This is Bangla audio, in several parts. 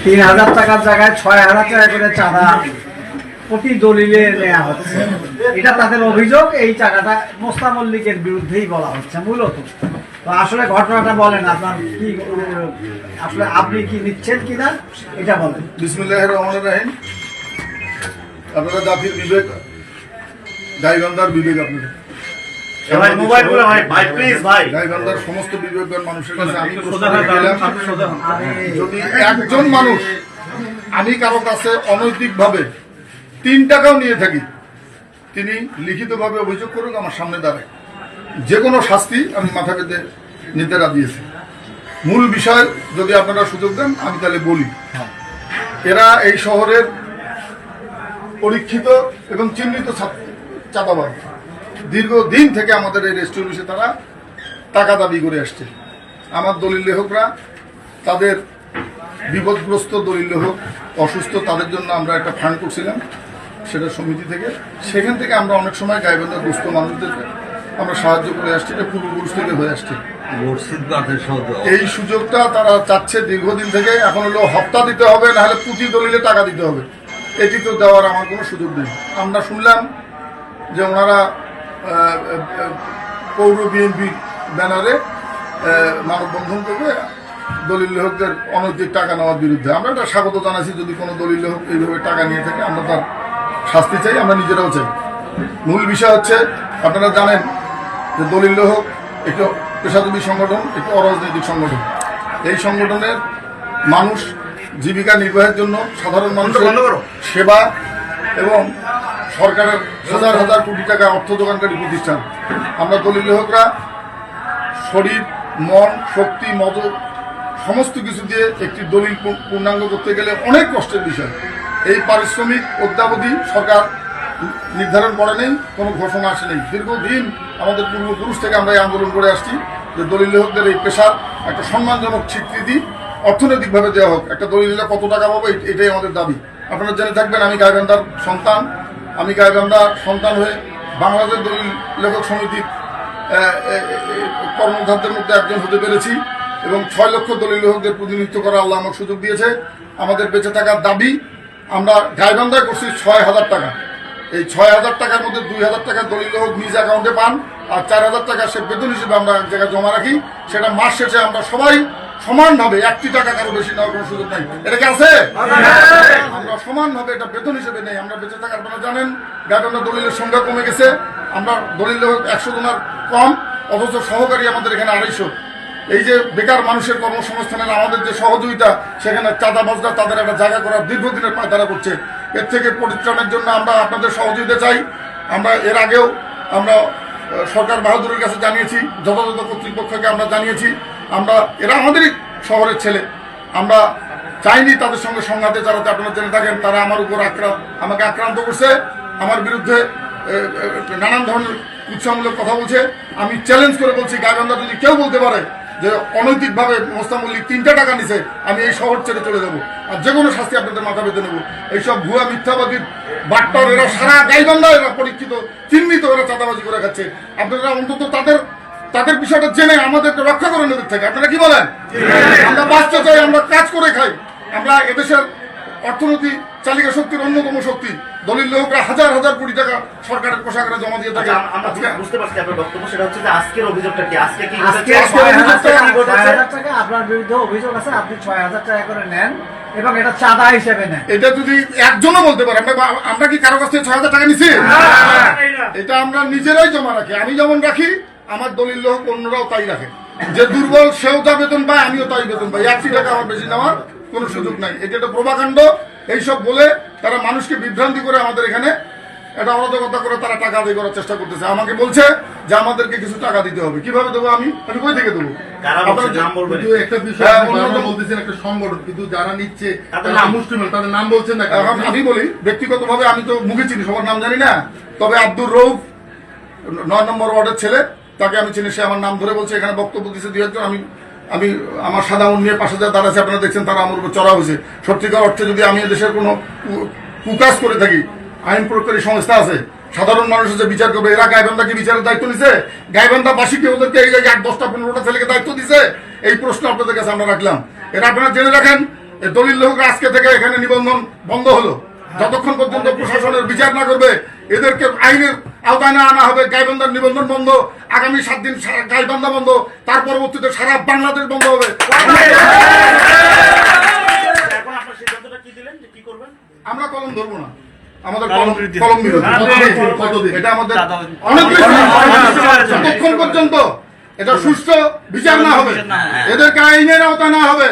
3,000 টাকার জায়গায় 6,000 টাকা করে চাঁদা প্রতি দলিলে নেওয়া হচ্ছে। এটা তাদের অভিযোগ। এই টাকাটা মোস্তা মল্লিকের বিরুদ্ধেই বলা হচ্ছে মূলত। তো আসলে ঘটনাটা বলেন, আপনার কি আসলে আপনি কি নিচ্ছেন কিনা এটা বলেন। বিসমিল্লাহির রহমানির রহিম। আপনারা জাতির বিবেক, গাইবান্ধার বিবেক, আপনাদের গাইবান্ধার সমস্ত বিবেকবান মানুষের কাছে আমি প্রশ্ন গেলাম, যদি একজন মানুষ আমি কারো কাছে অনৈতিকভাবে 3 টাকাও নিয়ে থাকি, তিনি লিখিতভাবে অভিযোগ করুক আমার সামনে দাঁড়ায়, যে কোনো শাস্তি আমি মাথা পেতে নিতে রাজি আছি। মূল বিষয় যদি আপনারা সুযোগ দেন আমি তাহলে বলি, এরা এই শহরের পরীক্ষিত এবং চিহ্নিত চাঁদাবাজ। দীর্ঘদিন থেকে আমাদের এই রেস্টুরেন্টে তারা টাকা দাবি করে আসছে। আমার দলিল লেখকরা তাদের বিপদগ্রস্ত দলিল লেখক অসুস্থ, তাদের জন্য আমরা একটা ফান্ড করছিলাম সেটা সমিতি থেকে, সেখান থেকে আমরা অনেক সময় গাইবান্ধার দুস্থ মানুষদেরকে আমরা সাহায্য করে আসছি। এটা পূর্বপুরুষ থেকে হয়ে আসছে। এই সুযোগটা তারা চাচ্ছে দীর্ঘদিন থেকে। এখন হলো হপ্তা দিতে হবে, না হলে প্রতি দলিলে টাকা দিতে হবে। এটি তো দেওয়ার আমার কোনো সুযোগ নেই। আমরা শুনলাম যে ওনারা পৌর বিএনপি ব্যানারে মানববন্ধন করবে দলিল লেখকদের অনৈতিক টাকা নেওয়ার বিরুদ্ধে। আমরা এটা স্বাগত জানাচ্ছি। যদি কোনো দলিল লেখক এইভাবে টাকা নিয়ে থাকে আমরা তার শাস্তি চাই, আমরা নিজেরাও চাই। মূল বিষয় হচ্ছে আপনারা জানেন যে দলিল লেখক একটি পেশাজীবী সংগঠন, একটি অরাজনৈতিক সংগঠন। এই সংগঠনের মানুষ জীবিকা নির্বাহের জন্য সাধারণ মানুষের সেবা এবং সরকারের হাজার হাজার কোটি টাকা অর্থ যোগানকারী প্রতিষ্ঠান। আমরা দলিল লেখকরা শরীর, মন, শক্তি, মদত সমস্ত কিছু দিয়ে একটি দলিল পূর্ণাঙ্গ করতে গেলে অনেক কষ্টের বিষয়। এই পারিশ্রমিক অদ্যাবধি সরকার নির্ধারণ করে নেই, কোনো ঘোষণা আসে নেই। দীর্ঘদিন আমাদের পূর্বপুরুষ থেকে আমরা এই আন্দোলন করে আসছি যে দলিল লেখকদের এই পেশার একটা সম্মানজনক স্বীকৃতি অর্থনৈতিকভাবে দেওয়া হোক। একটা দলিল লেখক কত টাকা পাবো এটাই আমাদের দাবি। আপনারা জেনে থাকবেন আমি গাইবান্ধার সন্তান। আমি গাইবান্ধার সন্তান হয়ে বাংলাদেশ দলিল লেখক সমিতির কর্মকর্তাদের মধ্যে একজন হতে পেরেছি এবং 6 লক্ষ দলিল লেখকদের প্রতিনিধিত্ব করার আল্লাহ আমাকে সুযোগ দিয়েছে। আমাদের বেঁচে থাকার দাবি আমরা গাইবান্ধায় করছি 6,000 টাকা। এই 6,000 টাকার মধ্যে 2,000 টাকা দলিল লেখক নিজ অ্যাকাউন্টে পান, আর 4,000 টাকা সে বেতন হিসেবে আমরা এক জায়গায় জমা রাখি। সেটা মাস শেষে আমরা সবাই সমানভাবে 1টি টাকা কারো বেশি নেওয়ার কোনো সুযোগ নাই। এটা কি আছে? আমরা সমানভাবে এটা বেতন হিসেবে নেই। আমরা বেঁচে থাকার, আপনারা জানেন গাইবান্ধা দলিলের সংখ্যা কমে গেছে। আমরা দলিল লেখক 100 জনের কম, অথচ সহকারী আমাদের এখানে 250। এই যে বেকার মানুষের কর্মসংস্থানের আমাদের যে সহযোগিতা, সেখানে চাঁদাবাজরা তাদের একটা জায়গা করার দীর্ঘদিনের পায়তারা করছে। এর থেকে পরিত্রাণের জন্য আমরা আপনাদের সহযোগিতা চাই। আমরা এর আগেও আমরা সরকার বাহাদুরের কাছে জানিয়েছি, যথাযথ কর্তৃপক্ষকে আমরা জানিয়েছি। আমরা এরা আমাদেরই শহরের ছেলে, আমরা চাইনি তাদের সঙ্গে সংঘাতে জড়াতে। আপনারা জেনে থাকেন তারা আমার উপর আমাকে আক্রান্ত করছে, আমার বিরুদ্ধে নানান ধরনের উৎসাহমূলক কথা বলছে। আমি চ্যালেঞ্জ করে বলছি, গাইবান্ধা যদি কেউ বলতে পারে যে অনৈতিকভাবে মোস্তা মল্লিক 3টা টাকা নিছে, আমি এই শহর ছেড়ে চলে যাবো, আর যে কোনো শাস্তি আপনাদের মাথা পেতে নেবো। এইসব ভুয়া মিথ্যাবাদীর বাট্টার এরা সারা গাইবান্ধা এরা পরীক্ষিত, চিহ্নিত, এরা চাঁদাবাজি করে খাচ্ছে। আপনারা অন্তত তাদের বিষয়টা জেনে আমাদেরকে রক্ষা করে নেবেন থেকে। আপনারা কি বলেন? আমরা বাঁচতে চাই, আমরা কাজ করে খাই। আমরা এদেশের অর্থনীতি চালিকা শক্তির অন্যতম শক্তি। দলিল লেখকরা হাজার হাজার কোটি টাকা সরকারের কোষাগারে জমা দিয়ে থাকে। বুঝতে পারছি আপনার বক্তব্য। সেটা হচ্ছে যে আজকের অভিযোগটা কি? আজকে কি আপনার বিরুদ্ধে অভিযোগ আছে, আপনি 6,000 টাকা করে নেন এবং এটা চাঁদা হিসেবে নেন। এটা যদি একজনও বলতে পারে আমরা কি কারো কাছ থেকে 6,000 টাকা নিছি? এটা আমরা নিজেরাই জমা রাখি। আমি যেমন রাখি, আমার দলিল লেখক অন্যরাও তাই রাখে। যে দুর্বল সেও যা বেতন পায়, আমিও তাই বেতন পাই। 1টি টাকা আমার বেশি নেওয়ার কোনো সুযোগ নাই। এটা একটা প্রভাকাণ্ড। এইসব বলে তারা মানুষকে বিভ্রান্তি করে আমাদের এখানে একটা অরাজকতা করে তারা টাকা আদায় করার চেষ্টা করতেছে। আমাকে বলছে যে আমাদেরকে কিছু টাকা দিতে হবে। কিভাবে দেবো? আমি কই থেকে দেবো? একটা বিষয় বলতেছেন একটা সংগঠন, কিন্তু যারা নিচ্ছে তাদের নাম বলছেন না। আমি বলি ব্যক্তিগতভাবে, আমি তো মুখে চিনি, সবার নাম জানি না। তবে আব্দুর রৌফ 9 নম্বর ওয়ার্ডের ছেলে, তাকে আমি চিনি। সে আমার নাম ধরে বলছে, এখানে বক্তব্য দিচ্ছে 2-1 জন। আমি আমার সাদা মন নিয়ে পাশে যা দাঁড়াচ্ছে, আপনারা দেখছেন তারা আমার উপর চড়া হয়েছে। সত্যিকার অর্থে যদি আমি দেশের কোনো কুকাজ করে থাকি, আইন প্রয়োগকারী সংস্থা আছে, সাধারণ মানুষ যে বিচার করবে। এরা গাইবান্ধাকে বিচারের দায়িত্ব নিছে? গাইবান্ধাবাসীকে ওদেরকে এই 8, 10, 15টা ছেলেকে দায়িত্ব দিছে? এই প্রশ্ন আপনাদের কাছে আমরা রাখলাম। এরা আপনারা জেনে রাখেন, এই দলিল লেখকরা আজকে থেকে এখানে নিবন্ধন বন্ধ হলো। যতক্ষণ পর্যন্ত প্রশাসনের বিচার না করবে, এদেরকে আইনের আওতায় না আনা হবে। গাইবান্ধার নিবন্ধন বন্ধ, আগামী 7 দিন গাইবান্ধা বন্ধ, তার পরবর্তীতে সারা বাংলাদেশ বন্ধ হবে। এখন আপনার সিদ্ধান্তটা কি দিলেন যে কি করবেন? আমরা কলম ধরবো না, আমাদের কলম বিরোধী। কতদিন? এটা আমাদের অনেক বেশি। যতক্ষণ পর্যন্ত এটা সুষ্ঠু বিচার না হবে, এদেরকে আইনের আওতায় না হবে,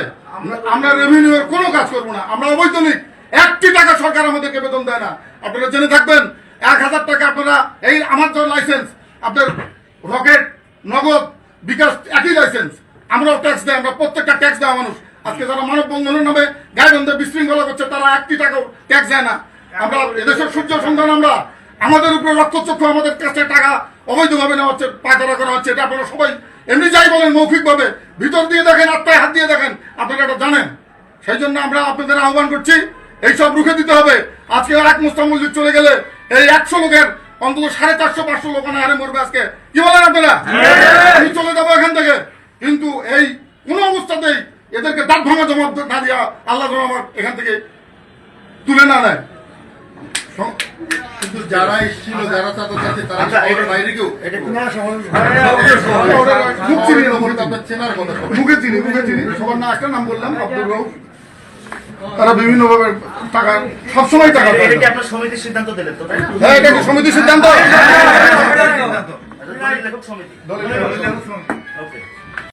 আমরা রেভিনিউয়ের কোনো কাজ করবো না। আমরা অবৈতনিক 1টি টাকা সরকার আমাদেরকে বেতন দেয় না। আপনারা জেনে থাকবেন, 1000 টাকা আপনারা এই আমার যে লাইসেন্স, আপনার রকেট, নগদ, বিকাশ একই লাইসেন্স, আমরাও ট্যাক্স দেয়। আমরা প্রত্যেকটা ট্যাক্স দেওয়া মানুষ। আজকে যারা মানববন্ধনের নামে গাইবান্ধা বিশৃঙ্খলা করছে, তারা 1টি টাকাও ট্যাক্স দেয় না। আমরা এদেশের সূর্য সন্তান, আমরা আমাদের উপরে রক্তচক্ষু, আমাদের কাছে টাকা অবৈধভাবে নেওয়া হচ্ছে, পাচারা করা হচ্ছে। এটা আপনারা সবাই এমনি যাই বলেন, মৌখিকভাবে, ভিতর দিয়ে দেখেন, আত্মায় হাত দিয়ে দেখেন, আপনারা এটা জানেন। সেই জন্য আমরা আপনাদের আহ্বান করছি, এইসব রুখে দিতে হবে। আজকে আর এক মুস্তামুল্লিক চলে গেলে এই 100 লোকের অন্তত 450-500 লোক আরে মরবে। আজকে কি বলেন আপনারা? আমি চলে যাবো এখান থেকে, কিন্তু এই কোনো অবস্থাতেই এদেরকে দাঁত ভাঙা জবাব না দিয়া আল্লাহ যেন আমার এখান থেকে তুলে না নেয়। কিন্তু যারা এসেছিল, যারা চাঁদা চাচ্ছে, তারা আচ্ছা, শহরের বাইরে কেউ এটা কি মুখ চিনি না, আপনার চেনার কথা। মুখে চিনি সবার না একটা নাম বললাম, আব্দুর রউফ। তারা বিভিন্ন ভাবে টাকা, সবসময় টাকা এটা পায় কি না। আপনার সমিতির সিদ্ধান্ত দিলেন তো, তাই না? হ্যাঁ, এটা কি সমিতির সিদ্ধান্ত? দলিল লেখক সমিতি। দলিল লেখক সমিতি। ওকে।